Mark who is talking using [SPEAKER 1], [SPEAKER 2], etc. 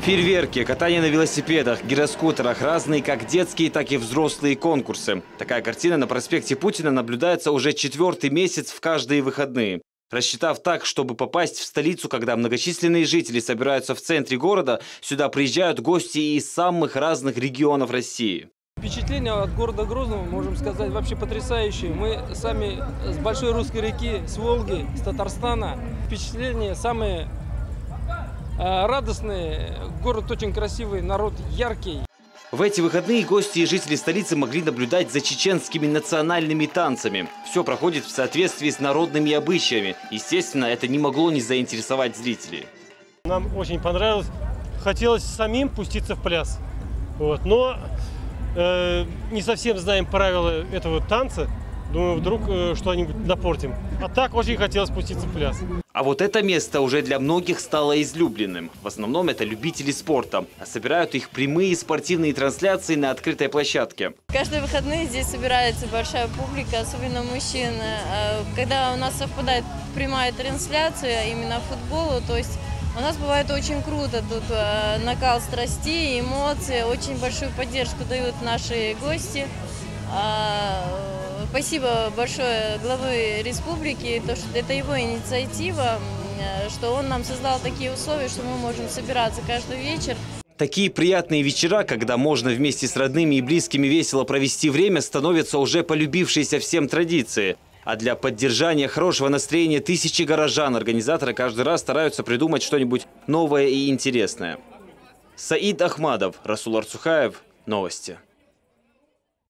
[SPEAKER 1] Фейерверки, катание на велосипедах, гироскутерах, разные как детские, так и взрослые конкурсы. Такая картина на проспекте Путина наблюдается уже 4-й месяц в каждые выходные. Рассчитав так, чтобы попасть в столицу, когда многочисленные жители собираются в центре города, сюда приезжают гости из самых разных регионов России.
[SPEAKER 2] Впечатления от города Грозного, можем сказать, вообще потрясающие. Мы сами с большой русской реки, с Волги, с Татарстана. Впечатления самые радостные. Город очень красивый, народ яркий.
[SPEAKER 1] В эти выходные гости и жители столицы могли наблюдать за чеченскими национальными танцами. Все проходит в соответствии с народными обычаями. Естественно, это не могло не заинтересовать зрителей.
[SPEAKER 3] Нам очень понравилось. Хотелось самим пуститься в пляс. Но не совсем знаем правила этого танца. Думаю, вдруг что-нибудь напортим. А так очень хотелось спуститься в пляс.
[SPEAKER 1] А вот это место уже для многих стало излюбленным. В основном это любители спорта. А собирают их прямые спортивные трансляции на открытой площадке.
[SPEAKER 4] Каждые выходные здесь собирается большая публика, особенно мужчин. Когда у нас совпадает прямая трансляция именно футболу, то есть у нас бывает очень круто. Тут накал страстей, эмоций, очень большую поддержку дают наши гости. Спасибо большое главы республики, то, что это его инициатива, что он нам создал такие условия, что мы можем собираться каждый вечер.
[SPEAKER 1] Такие приятные вечера, когда можно вместе с родными и близкими весело провести время, становятся уже полюбившейся всем традицией. А для поддержания хорошего настроения тысячи горожан организаторы каждый раз стараются придумать что-нибудь новое и интересное. Саид Ахмадов, Расул Арцухаев. Новости.